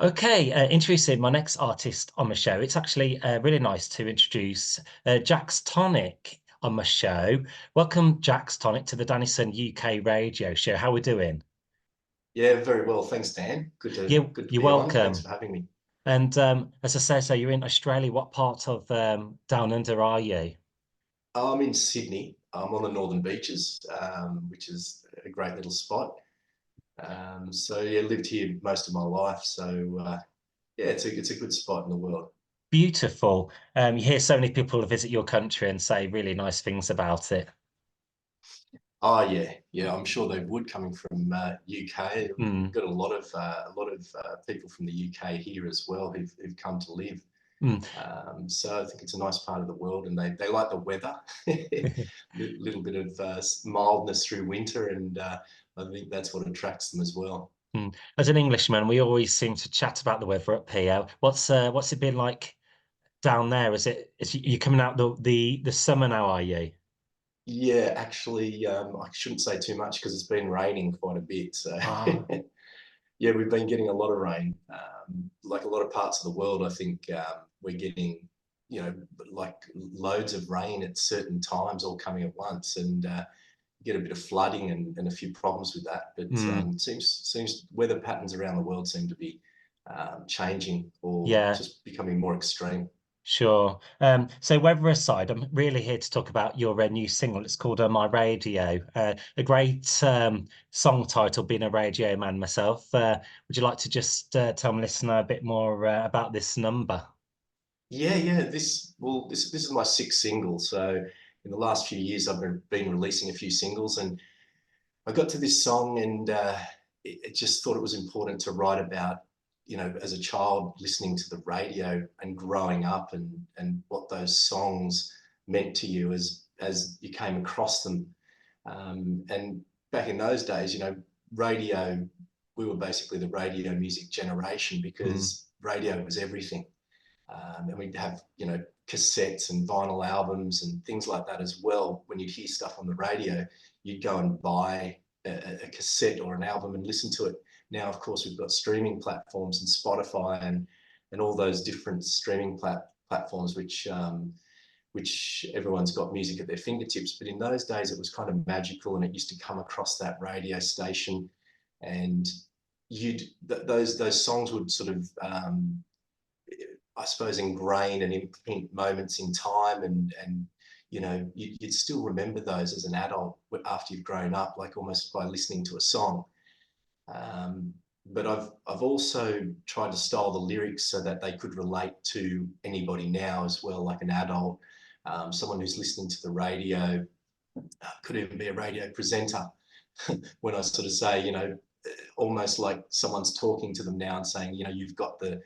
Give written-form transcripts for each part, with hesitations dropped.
Okay, introducing my next artist on my show. It's actually really nice to introduce Jax Tonic on my show. Welcome, Jax Tonic, to the Dennison UK radio show. How are we doing? Yeah, very well. Thanks, Dan. Good to You, good to you're be on. Thanks welcome. for having me. And as I say, so you're in Australia. What part of Down Under are you? I'm in Sydney. I'm on the Northern Beaches, which is a great little spot. So yeah, lived here most of my life. So yeah, it's a good spot in the world. Beautiful. You hear so many people visit your country and say really nice things about it. Oh yeah, yeah. I'm sure they would coming from UK. We've Mm, got a lot of people from the UK here as well who've come to live. mm. So I think it's a nice part of the world, and they like the weather, little bit of mildness through winter, and I think that's what attracts them as well. Mm. As an Englishman, we always seem to chat about the weather up here. What's it been like down there? Is you coming out the summer now, are you? Yeah, actually, I shouldn't say too much because it's been raining quite a bit. So Ah, yeah, we've been getting a lot of rain. Like a lot of parts of the world, I think we're getting, like loads of rain at certain times all coming at once, and get a bit of flooding and a few problems with that. But mm, seems weather patterns around the world seem to be changing or yeah, just becoming more extreme. sure. So weather aside, I'm really here to talk about your new single. It's called My Radio. A great song title, being a radio man myself. Would you like to just tell my listener a bit more about this number? Yeah, yeah. This is my sixth single. So in the last few years, I've been releasing a few singles, and I got to this song, and it just thought it was important to write about, as a child listening to the radio and growing up, and what those songs meant to you as you came across them. And back in those days, radio, we were basically the radio music generation Mm, because radio was everything. And we'd have, cassettes and vinyl albums and things like that as well. When you'd hear stuff on the radio, you'd go and buy a cassette or an album and listen to it. Now, of course, we've got streaming platforms and Spotify and all those different streaming platforms, which everyone's got music at their fingertips. But in those days, it was kind of magical, and it used to come across that radio station, and those songs would sort of I suppose, ingrain and imprint moments in time, and you'd still remember those as an adult after you've grown up, like almost by listening to a song. Um, but I've also tried to style the lyrics so that they could relate to anybody now as well, like an adult, someone who's listening to the radio, could even be a radio presenter. When I sort of say, almost like someone's talking to them now and saying, you've got the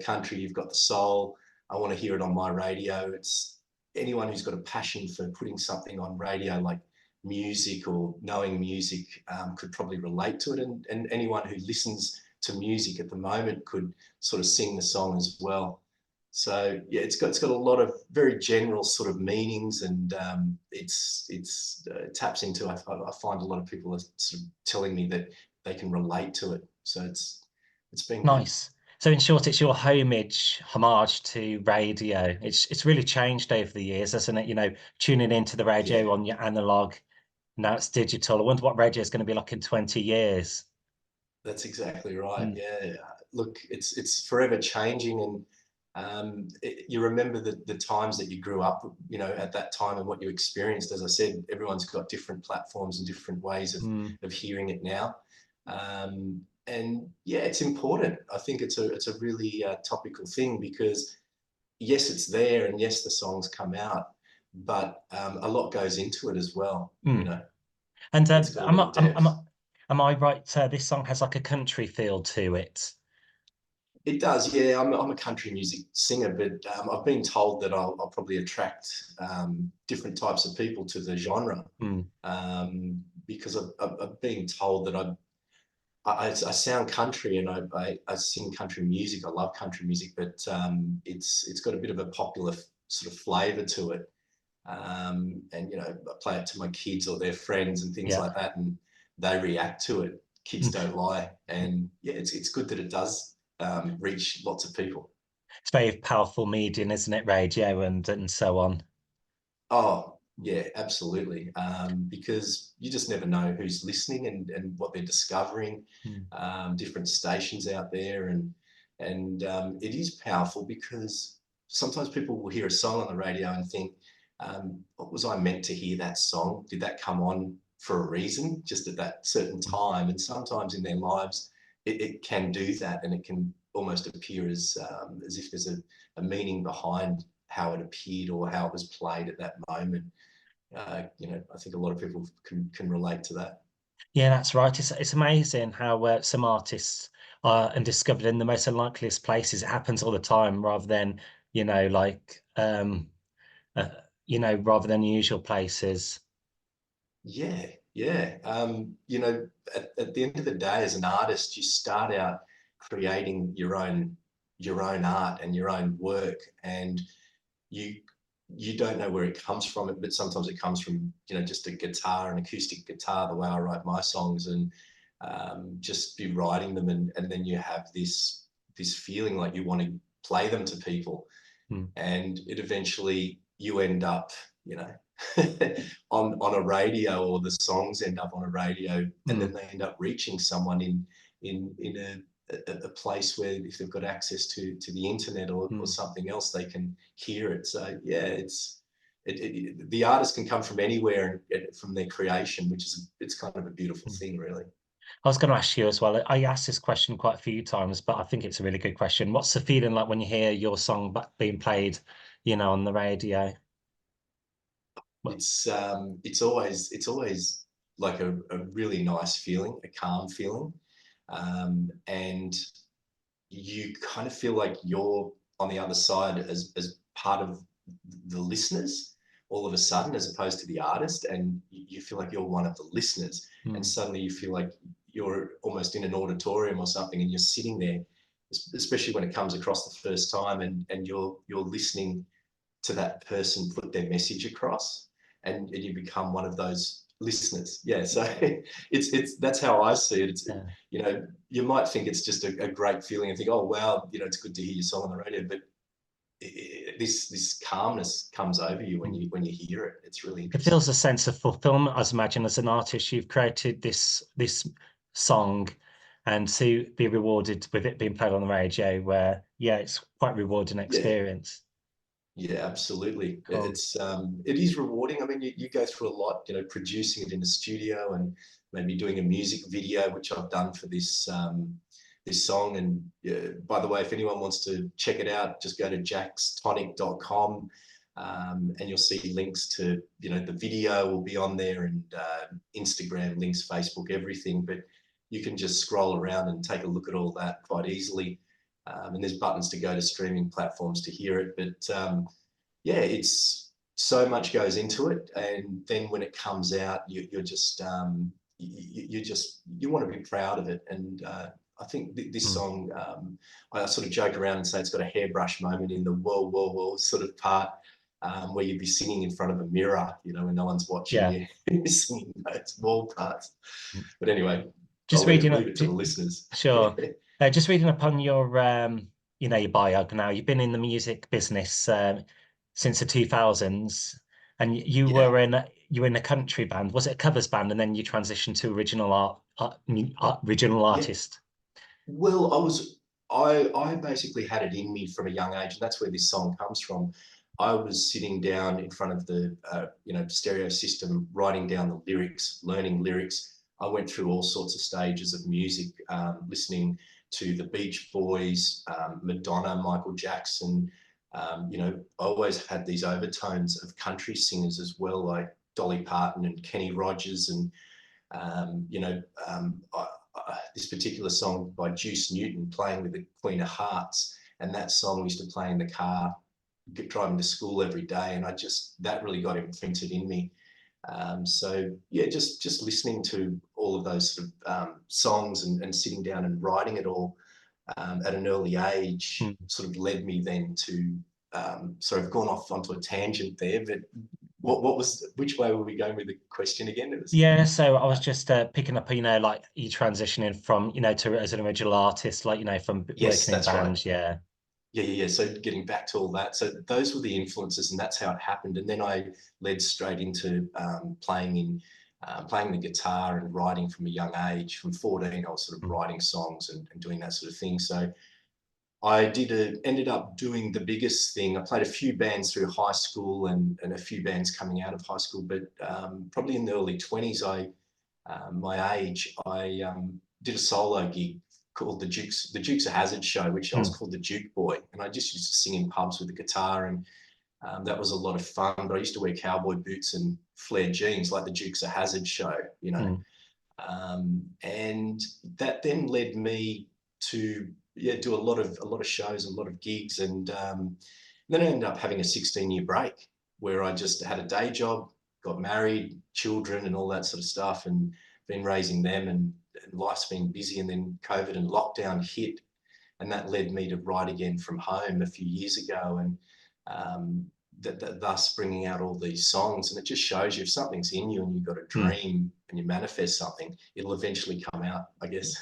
country, you've got the soul. I want to hear it on my radio. It's anyone who's got a passion for putting something on radio, like music or knowing music, could probably relate to it. And anyone who listens to music at the moment could sort of sing the song as well. So yeah, it's got a lot of very general sort of meanings, and it's taps into. I find a lot of people are sort of telling me that they can relate to it. So it's been good. nice. So in short, it's your homage to radio. It's really changed over the years, hasn't it? Tuning into the Yeah, radio on your analog. Now it's digital. I wonder what radio is going to be like in 20 years. that's exactly right. Mm, Yeah, look, it's forever changing, and you remember the times that you grew up, at that time and what you experienced. As I said, everyone's got different platforms and different ways of mm, of hearing it now. And yeah, it's important. I think it's a really topical thing because yes, it's there, and yes, the songs come out, but a lot goes into it as well. mm. And It's got a lot of depth. am I right? This song has like a country feel to it. It does, yeah. I'm a country music singer, but I've been told that I'll probably attract different types of people to the genre, Mm, because I've been told that I sound country, and I sing country music. I love country music, but it's got a bit of a popular sort of flavour to it. And I play it to my kids or their friends and things yeah. like that, and they react to it. Kids Mm. don't lie, and yeah, it's good that it does. reach lots of people. It's very powerful medium, isn't it? Radio and so on. Oh, yeah, absolutely. Because you just never know who's listening and what they're discovering. Mm. Different stations out there, and it is powerful because sometimes people will hear a song on the radio and think, "What was I meant to hear that song? Did that come on for a reason, just at that certain time?" And sometimes in their lives, it can do that, and it can almost appear as if there's a meaning behind how it appeared or how it was played at that moment. I think a lot of people can relate to that. Yeah, that's right. It's amazing how some artists are and discovered in the most unlikeliest places. It happens all the time, rather than like uh, rather than usual places. Yeah, yeah. At the end of the day, as an artist, you start out creating your own art and your own work, and you you don't know where it comes from, but sometimes it comes from just a guitar, an acoustic guitar, the way I write my songs, and just be writing them, and then you have this feeling like you want to play them to people, Mm, and it eventually you end up, you know, on a radio, or the songs end up on a radio, and then mm, they end up reaching someone in a place where, if they've got access to the internet or mm. something else, they can hear it. So yeah, the artist can come from anywhere, and from their creation, which is it's kind of a beautiful Mm. thing, really. I was going to ask you as well. I asked this question quite a few times, but I think it's a really good question. What's the feeling like when you hear your song being played, on the radio? Well, It's always like a really nice feeling, a calm feeling, and you kind of feel like you're on the other side as part of the listeners all of a sudden, as opposed to the artist, and you feel like you're one of the listeners, and mm, suddenly you feel like you're almost in an auditorium or something, and you're sitting there, especially when it comes across the first time, and you're listening to that person put their message across, and you become one of those listeners. Yeah, so it's that's how I see it. yeah. You might think it's just a great feeling and think, oh wow, it's good to hear your song on the radio, but this calmness comes over you when Mm. you hear it. It's really It interesting. feels a sense of fulfillment, I imagine, as an artist. You've created this song, and to be rewarded with it being played on the radio, where yeah, it's quite rewarding Yeah. experience. Yeah, absolutely. Cool. It is rewarding. I mean, you go through a lot, producing it in the studio, and maybe doing a music video, which I've done for this song. And by the way, if anyone wants to check it out, just go to jaxtonic.com, and you'll see links to, the video will be on there, and Instagram links, Facebook, everything. But you can just scroll around and take a look at all that quite easily. And there's buttons to go to streaming platforms to hear it. But yeah, it's so much goes into it, and then when it comes out, you're just you want to be proud of it. And I think this Mm. song, I sort of joke around and say it's got a hairbrush moment in the whoa whoa whoa sort of part, where you'd be singing in front of a mirror, when no one's watching Yeah. you, singing those wall parts. Mm. But anyway, Just I'll leave, reading leave up, it to the listeners. sure. Just reading up on your bio now. You've been in the music business since the 2000s, and Yeah. you were in a country band. Was it a covers band, and then you transitioned to original Yeah. artist? Well, I basically had it in me from a young age, and that's where this song comes from. I was sitting down in front of the stereo system, writing down the lyrics, learning lyrics. I went through all sorts of stages of music, listening to the Beach Boys, Madonna, Michael Jackson. I always had these overtones of country singers as well, like Dolly Parton and Kenny Rogers, and um, you know, this particular song by Juice Newton, Playing with the Queen of Hearts, and that song used to play in the car, driving to school every day, and that really got imprinted in me. So yeah, just listening to all of those sort of songs, and sitting down and writing it all at an early age Mm. sort of led me then to sort of gone off onto a tangent there, but what was, which way were we going with the question again? It was, Yeah, so I was just picking up, like you transitioning from, to as an original artist, like, from yes, working in that's right. bands. Yeah. Yeah. So getting back to all that, so those were the influences, and that's how it happened. And then I led straight into playing the guitar and writing from a young age. From 14, I was sort of Mm, writing songs and doing that sort of thing. So ended up doing the biggest thing. I played a few bands through high school and a few bands coming out of high school, but probably in the early 20s, my age, I did a solo gig called the Dukes of Hazzard show, which I was mm, called the Duke Boy, and I just used to sing in pubs with the guitar, and that was a lot of fun. But I used to wear cowboy boots and flared jeans like the Dukes of Hazzard show, you know. mm, And that then led me to, yeah, do a lot of shows, a lot of gigs, and then I ended up having a 16-year break where I just had a day job, got married, children, and all that sort of stuff, and been raising them, and life's been busy, and then COVID and lockdown hit, and that led me to write again from home a few years ago, and um, thus bringing out all these songs. And it just shows you, if something's in you and you've got a mm. dream and you manifest something, it'll eventually come out, I guess.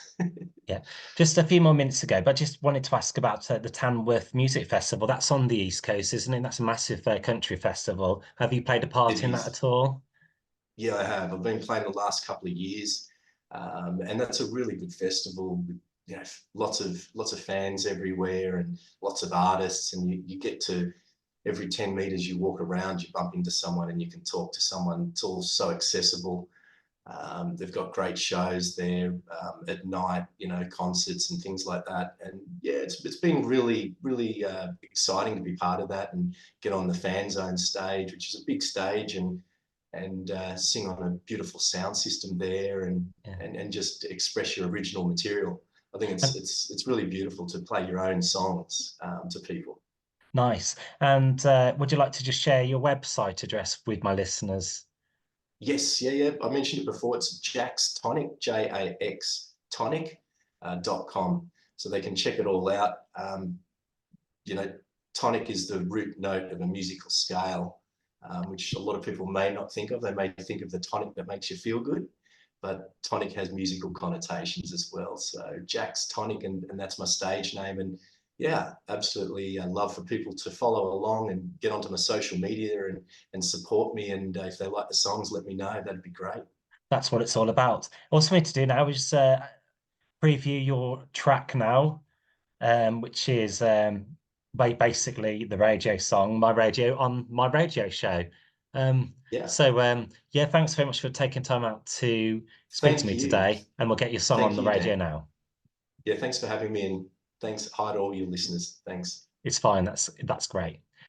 Yeah. Just a few more minutes ago, but just wanted to ask about the Tamworth Music Festival. That's on the East Coast, isn't it? That's a massive country festival. Have you played a It part in that is. at all? Yeah, I have. I've been playing the last couple of years, and that's a really good festival with, lots of fans everywhere and lots of artists, and you get to, every 10 meters you walk around, you bump into someone and you can talk to someone. It's all so accessible. They've got great shows there at night, concerts and things like that. And yeah, it's been really, really exciting to be part of that and get on the fan zone stage, which is a big stage, and sing on a beautiful sound system there, and Yeah. and just express your original material. I think it's And it's really beautiful to play your own songs to people. nice. And would you like to just share your website address with my listeners? Yes, yeah. I mentioned it before. It's Jax Tonic, Jax Tonic .com. So they can check it all out. You know, tonic is the root note of a musical scale, which a lot of people may not think of. They may think of the tonic that makes you feel good, but tonic has musical connotations as well. So Jax Tonic, and that's my stage name. And yeah, absolutely love for people to follow along and get onto my social media and support me. And if they like the songs, let me know. That'd be great. That's what it's all about. All we need to do now is preview your track now, which is basically the radio song, My Radio on My Radio Show. Yeah. So yeah, thanks very much for taking time out to speak to Thank me you. today, and we'll get your song on Thank the you, radio Dan. now. Yeah, thanks for having me, and thanks. Hi to all your listeners. Thanks. It's fine. That's great.